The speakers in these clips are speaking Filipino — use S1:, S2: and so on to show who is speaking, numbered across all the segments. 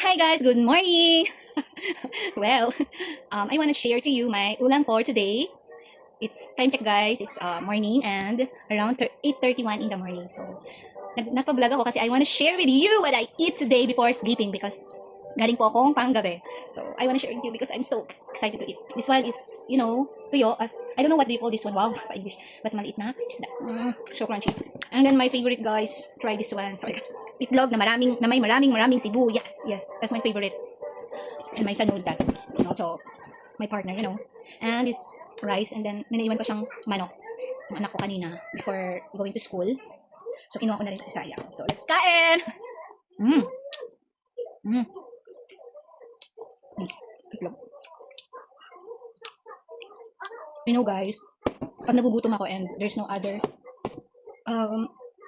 S1: Hi guys, good morning! Well, I want to share to you my ulam for today. It's time check guys, it's morning and around 8:31 in the morning. So, nagpa-vlog ako kasi I want to share with you what I eat today before sleeping because galing po akong panggabi. So, I want to share with you because I'm so excited to eat. This one is, tuyo. I don't know what do you call this one. Wow, pa English. But maliit na isda. So crunchy. And then my favorite guys, try this one. Sorry. Itlog na may maraming sibu. Yes, that's my favorite. And my son knows that. And also, my partner, And this rice, and then niniwan ko siyang manok. Ang anak ko kanina before going to school. So, kinuha ko na rin si Saya. So, let's kain! Mmm. Mmm. Itlog. Guys, pag nagugutom ako and there's no other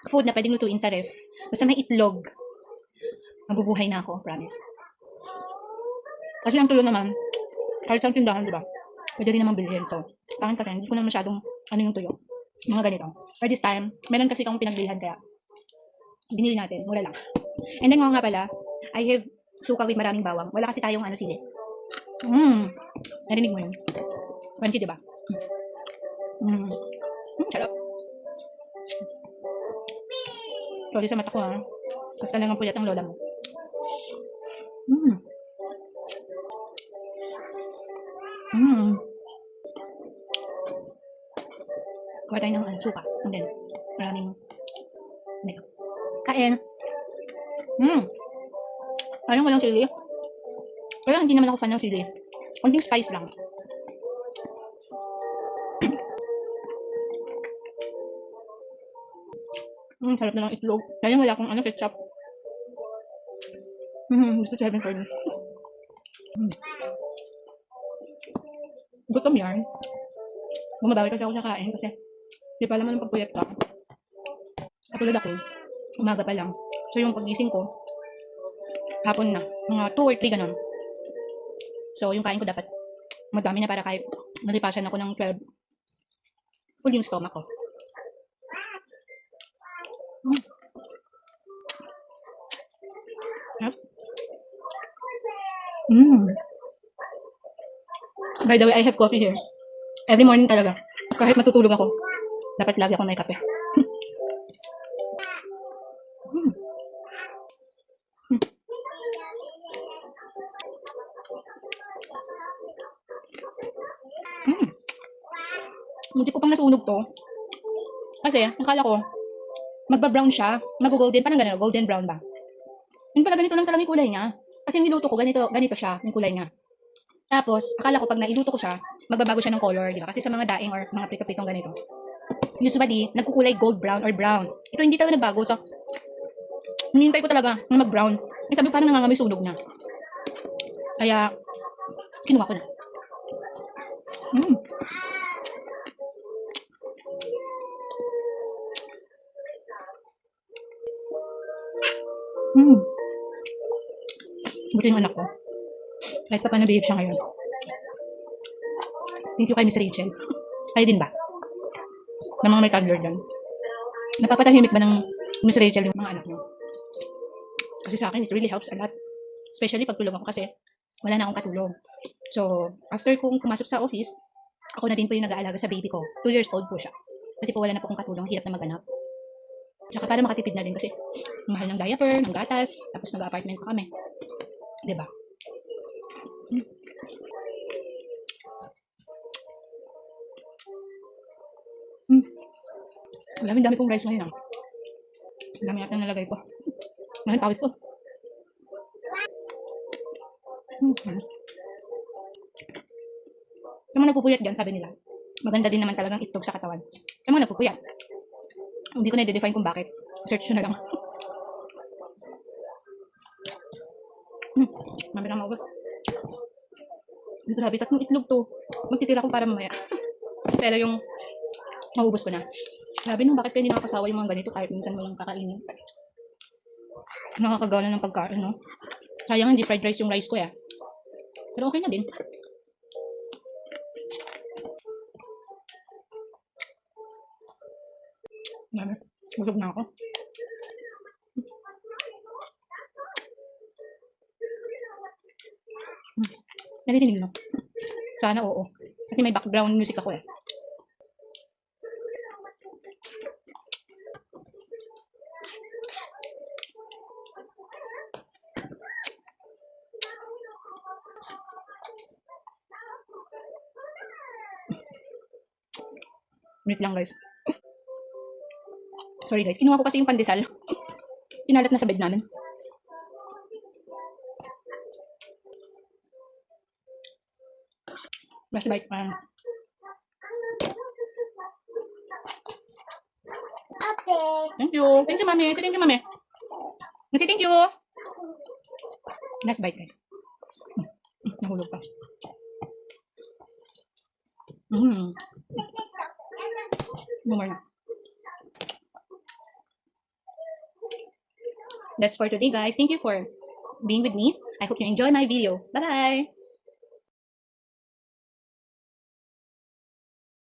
S1: food na pwedeng lutuin sa ref, basta may itlog, mabubuhay na ako, promise. Kasi ang tuyo naman, kahit sa tindahan, di ba? Pwede rin naman bilhin to. Sa akin kasi, hindi ko na masyadong yung tuyo. Mga ganito. For this time, meron kasi akong pinagbilhan kaya binili natin, mura lang. And then nga pala, I have suka with maraming bawang. Wala kasi tayong sili. Narinig mo yun? Crunchy, di ba? Sarap. Sorry sa mata ko ha. Basta lang ang puyat ang lola mo. Kuha tayo ng suka. And then, maraming kain. Parang walang sili. Pero hindi naman ako fan ng sili. Konting spice lang. Sarap na ng itlog. Kaya wala akong ketchup. Gusto 7 for me. Gutom yan. Bumabawi kasi ako sa kain kasi di pa naman ang pagpuyat ka. Katulad ako, umaga pa lang. So yung pagising ko, hapon na. Mga 2 or 3 ganun. So yung kain ko dapat madami na para kahit nalipasan ako ng 12. Full yung stomach ko. By the way, I have coffee here. Every morning talaga. Kahit matutulog ako, dapat lagi ako may kape. Hindi ko pang nasunog to. Kasi, nakala ko, magba-brown siya, mag-golden, parang gano'n, golden brown ba? Yung pala ganito lang talaga yung kulay niya. Kasi yung niluto ko, ganito siya, yung kulay niya. Tapos, akala ko pag nailuto ko siya, magbabago siya ng color, di ba? Kasi sa mga daing or mga prito-pritong ganito, usually, nagkukulay gold brown or brown. Ito hindi talaga nagbago, so, hinihintay ko talaga na mag-brown. Eh, sabi parang nangangamoy sunog na. Kaya, kinuha ko na. Buti yung anak ko. Kahit pa paano behave siya ngayon. Thank you kay Miss Rachel. Kayo din ba? Ng mga may toddler dyan. Napapatahimik ba ng Miss Rachel yung mga anak niyo? Kasi sa akin, it really helps a lot. Especially pag tulog ako kasi wala na akong katulong. So, after kong pumasok sa office, ako na din po yung nag-aalaga sa baby ko. 2 years old po siya. Kasi po wala na po akong katulong, hirap na mag-anak. Tsaka para makatipid na din kasi mahal ng diaper, ng gatas, tapos nag-apartment pa kami. Diba? Ang dami pong rice ngayon. Ang dami yata nalagay ko. Ngayon, pawis ko. Yung mga nagpupuyat dyan, sabi nila, maganda din naman talagang itlog sa katawan. Yung mga nagpupuyat. Hindi ko na-define kung bakit. Search nyo na lang. Mami lang ako. Grabe, 3 itlog to. Magtitira ko para mamaya. Pero yung maubos ko na. Grabe nung bakit kayo hindi nakakasawa yung mga ganito kahit minsan mo lang kakainin. Nakakagawa na ng pagkain, no? Sayang hindi fried rice yung rice ko, ya. Pero okay na din. Grabe, busog na ako. Naririnig mo? Sana oo. Kasi may background music ako eh. Wait lang guys. Sorry guys, kinuha ko kasi yung pandesal. Pinalat na sa bed namin. Last bite pa. Thank you. Thank you, mami. Say thank you, mami. Say thank you. Last bite, guys. Nahulog pa. Bumar na. That's for today, guys. Thank you for being with me. I hope you enjoy my video. Bye-bye.